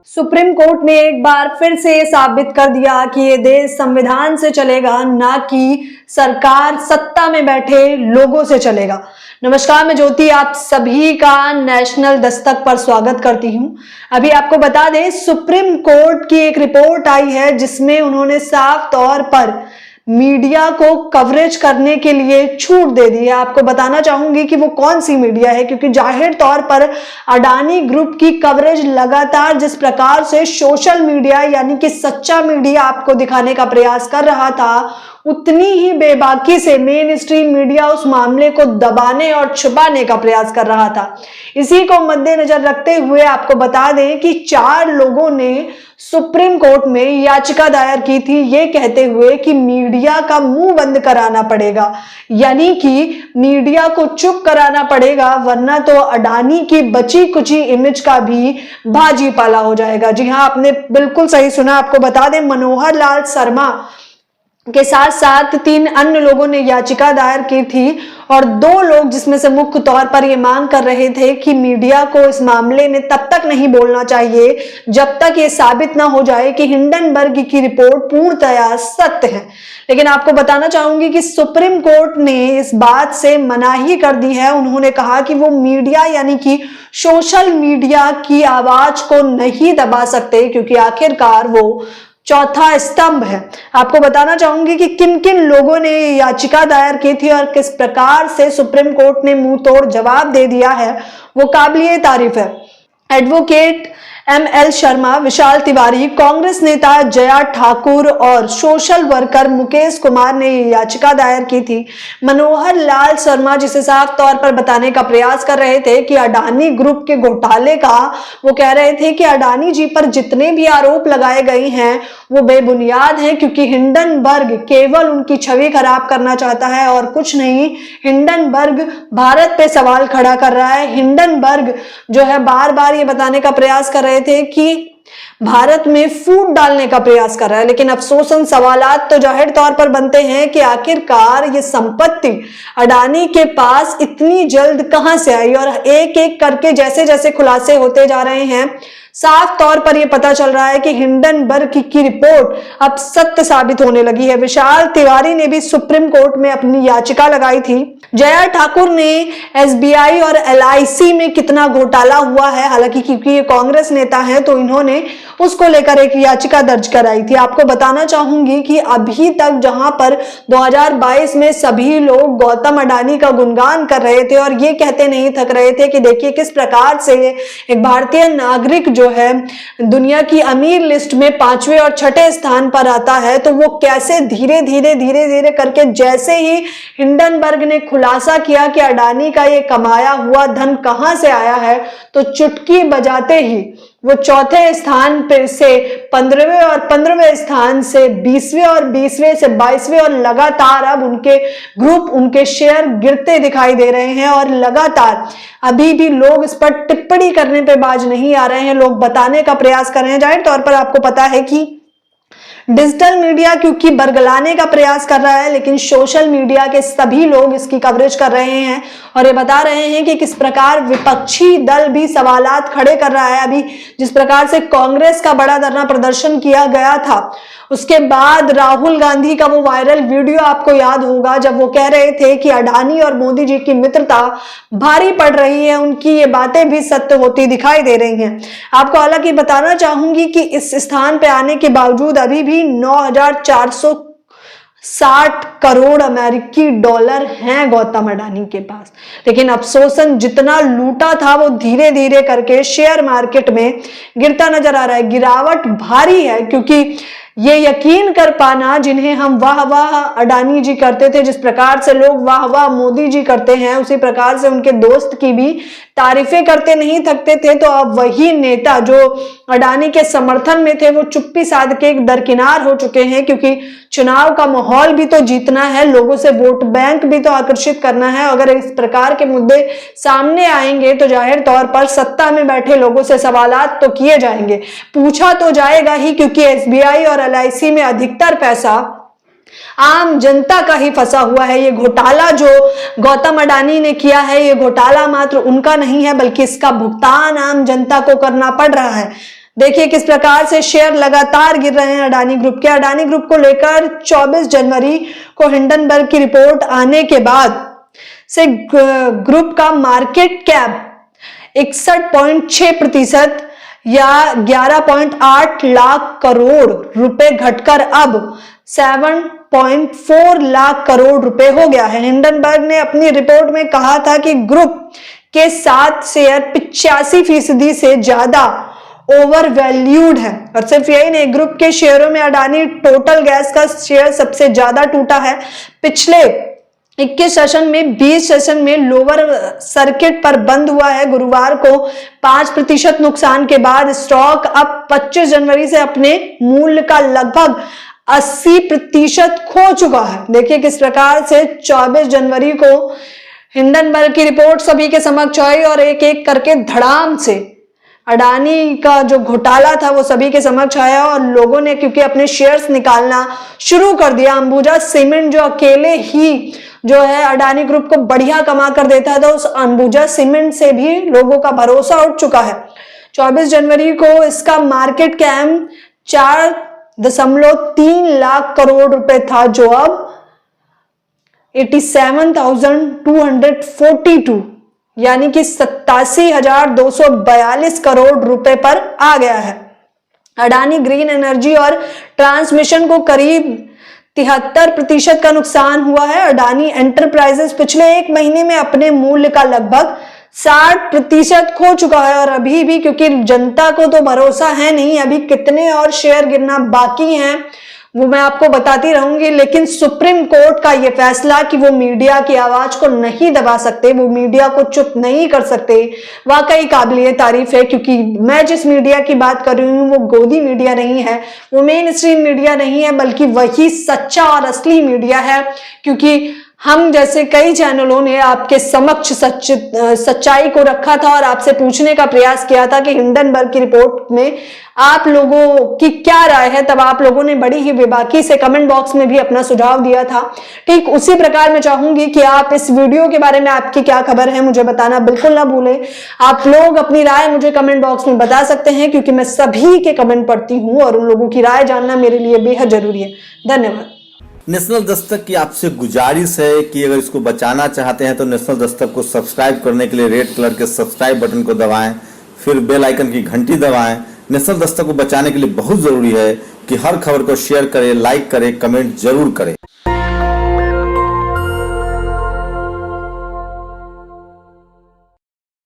Supreme court ने एक बार फिर से साबित कर दिया कि ये देश संविधान से चलेगा, ना कि सरकार सत्ता में बैठे लोगों से चलेगा। नमस्कार, मैं ज्योति आप सभी का नेशनल दस्तक पर स्वागत करती हूं। अभी आपको बता दें, सुप्रीम कोर्ट की एक रिपोर्ट आई है जिसमें उन्होंने साफ तौर पर मीडिया को कवरेज करने के लिए छूट दे दी है। आपको बताना चाहूंगी कि वो कौन सी मीडिया है, क्योंकि जाहिर तौर पर अडानी ग्रुप की कवरेज लगातार जिस प्रकार से सोशल मीडिया यानी कि सच्चा मीडिया आपको दिखाने का प्रयास कर रहा था, उतनी ही बेबाकी से मेन स्ट्रीम मीडिया उस मामले को दबाने और छुपाने का प्रयास कर रहा था। इसी को मद्देनजर रखते हुए आपको बता दें कि 4 लोगों ने सुप्रीम कोर्ट में याचिका दायर की थी, ये कहते हुए कि मीडिया का मुंह बंद कराना पड़ेगा, यानी कि मीडिया को चुप कराना पड़ेगा, वरना तो अडानी की बची कुची इमेज का भी भाजी पाला हो जाएगा। जी हाँ, आपने बिल्कुल सही सुना। आपको बता दें, मनोहर लाल शर्मा के साथ साथ 3 अन्य लोगों ने याचिका दायर की थी और 2 लोग जिसमें से मुख्य तौर पर ये मांग कर रहे थे कि मीडिया को इस मामले में तब तक नहीं बोलना चाहिए जब तक ये साबित ना हो जाए कि हिंडनबर्ग की रिपोर्ट पूर्णतया सत्य है। लेकिन आपको बताना चाहूंगी कि सुप्रीम कोर्ट ने इस बात से मनाही कर दी है। उन्होंने कहा कि वो मीडिया यानी कि सोशल मीडिया की आवाज को नहीं दबा सकते, क्योंकि आखिरकार वो चौथा स्तंभ है। आपको बताना चाहूंगी कि किन किन लोगों ने याचिका दायर की थी और किस प्रकार से सुप्रीम कोर्ट ने मुंह तोड़ जवाब दे दिया है, वो काबिले तारीफ है। एडवोकेट ML शर्मा, विशाल तिवारी, कांग्रेस नेता जया ठाकुर और सोशल वर्कर मुकेश कुमार ने याचिका दायर की थी। मनोहर लाल शर्मा जिसे साफ तौर पर बताने का प्रयास कर रहे थे कि अडानी ग्रुप के घोटाले का, वो कह रहे थे कि अडानी जी पर जितने भी आरोप लगाए गए हैं वो बेबुनियाद हैं, क्योंकि हिंडनबर्ग केवल उनकी छवि खराब करना चाहता है और कुछ नहीं। हिंडनबर्ग भारत पे सवाल खड़ा कर रहा है। हिंडनबर्ग जो है बार बार ये बताने का प्रयास कर रहे थे कि भारत में फूट डालने का प्रयास कर रहा है, लेकिन अफसोसन सवालात तो जाहिर तौर पर बनते हैं कि आखिरकार ये संपत्ति अडानी के पास इतनी जल्द कहां से आई। और एक एक करके जैसे जैसे खुलासे होते जा रहे हैं, साफ तौर पर यह पता चल रहा है कि हिंडनबर्ग की रिपोर्ट अब सत्य साबित होने लगी है। विशाल तिवारी ने भी सुप्रीम कोर्ट में अपनी याचिका लगाई थी। जया ठाकुर ने SBI और LIC में कितना घोटाला हुआ है, हालांकि क्योंकि ये कांग्रेस नेता हैं तो इन्होंने उसको लेकर एक याचिका दर्ज कराई थी। आपको बताना चाहूंगी कि अभी तक जहां पर 2022 में सभी लोग गौतम अडानी का गुणगान कर रहे थे और ये कहते नहीं थक रहे थे कि देखिए किस प्रकार से एक भारतीय नागरिक जो है दुनिया की अमीर लिस्ट में 5वें और 6ठे स्थान पर आता है, तो वो कैसे धीरे धीरे करके जैसे ही हिंडनबर्ग ने खुलासा किया कि अडानी का ये कमाया हुआ धन कहां से आया है, तो चुटकी बजाते ही वो चौथे स्थान पे से 15वें और 15वें स्थान से 20वें और 20वें से 22वें और लगातार अब उनके ग्रुप, उनके शेयर गिरते दिखाई दे रहे हैं। और लगातार अभी भी लोग इस पर टिप्पणी करने पे बाज नहीं आ रहे हैं, लोग बताने का प्रयास कर रहे हैं। जाहिर तौर पर आपको पता है कि डिजिटल मीडिया क्योंकि बरगलाने का प्रयास कर रहा है, लेकिन सोशल मीडिया के सभी लोग इसकी कवरेज कर रहे हैं और ये बता रहे हैं कि किस प्रकार विपक्षी दल भी सवालात खड़े कर रहा है। अभी जिस प्रकार से कांग्रेस का बड़ा धरना प्रदर्शन किया गया था, उसके बाद राहुल गांधी का वो वायरल वीडियो आपको याद होगा, जब वो कह रहे थे कि अडानी और मोदी जी की मित्रता भारी पड़ रही है, उनकी ये बातें भी सत्य होती दिखाई दे रही हैं। आपको हालांकि बताना चाहूंगी कि इस स्थान पे आने के बावजूद अभी भी 9,460 करोड़ अमेरिकी डॉलर हैं गौतम अडानी के पास। लेकिन अफसोसन जितना लूटा था वो धीरे धीरे करके शेयर मार्केट में गिरता नजर आ रहा है। गिरावट भारी है, क्योंकि ये यकीन कर पाना, जिन्हें हम वाह वाह अडानी जी करते थे, जिस प्रकार से लोग वाह वाह मोदी जी करते हैं, उसी प्रकार से उनके दोस्त की भी तारीफें करते नहीं थकते थे, तो अब वही नेता जो अडानी के समर्थन में थे वो चुप्पी साध के दरकिनार हो चुके हैं, क्योंकि चुनाव का माहौल भी तो जीतना है, लोगों से वोट बैंक भी तो आकर्षित करना है। अगर इस प्रकार के मुद्दे सामने आएंगे तो जाहिर तौर पर सत्ता में बैठे लोगों से सवालात तो किए जाएंगे, पूछा तो जाएगा ही, क्योंकि SBI और LIC में अधिकतर पैसा आम जनता का ही फंसा हुआ है। ये घोटाला जो गौतम अडानी ने किया है, ये घोटाला मात्र उनका नहीं है, बल्कि इसका भुगतान आम जनता को करना पड़ रहा है। देखिए किस प्रकार से शेयर लगातार गिर रहे हैं अडानी ग्रुप के। अडानी ग्रुप को लेकर 24 जनवरी को हिंडनबर्ग की रिपोर्ट आने के बाद से ग्रुप का मार्केट कैप 61.6% या 11.8 लाख करोड़ रुपए घटकर अब 7.4 लाख करोड़ रुपए हो गया है। हिंडनबर्ग ने अपनी रिपोर्ट में कहा था कि ग्रुप के 7 शेयर 85% से ज्यादा ओवर वैल्यूड है। और सिर्फ यही नहीं, ग्रुप के शेयरों में अडानी टोटल गैस का शेयर सबसे ज्यादा टूटा है। पिछले 21 सेशन में 20 सेशन में लोअर सर्किट पर बंद हुआ है। गुरुवार को 5% नुकसान के बाद स्टॉक अब 25 जनवरी से अपने मूल्य का लगभग 80% खो चुका है। देखिए किस प्रकार से 24 जनवरी को हिंडनबर्ग की रिपोर्ट सभी के समक्ष आई और एक एक करके धड़ाम से अडानी का जो घोटाला था वो सभी के समक्ष आया और लोगों ने क्योंकि अपने शेयर्स निकालना शुरू कर दिया। अंबुजा सीमेंट जो अकेले ही जो है अडानी ग्रुप को बढ़िया कमा कर देता था, उस अंबुजा सीमेंट से भी लोगों का भरोसा उठ चुका है। 24 जनवरी को इसका मार्केट कैप 4.3 लाख करोड़ रुपए था, जो अब 87,242 यानी कि 87,242 करोड़ रुपए पर आ गया है। अडानी ग्रीन एनर्जी और ट्रांसमिशन को करीब 73% का नुकसान हुआ है। अडानी एंटरप्राइजेस पिछले एक महीने में अपने मूल्य का लगभग 60% खो चुका है। और अभी भी क्योंकि जनता को तो भरोसा है नहीं, अभी कितने और शेयर गिरना बाकी हैं वो मैं आपको बताती रहूंगी। लेकिन सुप्रीम कोर्ट का ये फैसला कि वो मीडिया की आवाज को नहीं दबा सकते, वो मीडिया को चुप नहीं कर सकते, वाकई काबिलिए तारीफ है। क्योंकि मैं जिस मीडिया की बात कर रही हूँ वो गोदी मीडिया नहीं है, वो मेन स्ट्रीम मीडिया नहीं है, बल्कि वही सच्चा और असली मीडिया है। क्योंकि हम जैसे कई चैनलों ने आपके समक्ष सच्चाई को रखा था और आपसे पूछने का प्रयास किया था कि हिंडनबर्ग की रिपोर्ट में आप लोगों की क्या राय है, तब आप लोगों ने बड़ी ही बेबाकी से कमेंट बॉक्स में भी अपना सुझाव दिया था। ठीक उसी प्रकार मैं चाहूंगी कि आप इस वीडियो के बारे में आपकी क्या खबर है मुझे बताना बिल्कुल ना भूलें। आप लोग अपनी राय मुझे कमेंट बॉक्स में बता सकते हैं, क्योंकि मैं सभी के कमेंट पढ़ती हूँ और उन लोगों की राय जानना मेरे लिए बेहद जरूरी है। धन्यवाद। नेशनल दस्तक की आपसे गुजारिश है कि अगर इसको बचाना चाहते हैं तो नेशनल दस्तक को सब्सक्राइब करने के लिए रेड कलर के सब्सक्राइब बटन को दबाएं, फिर बेल आइकन की घंटी दबाएं। नेशनल दस्तक को बचाने के लिए बहुत जरूरी है कि हर खबर को शेयर करें, लाइक करें, कमेंट जरूर करें।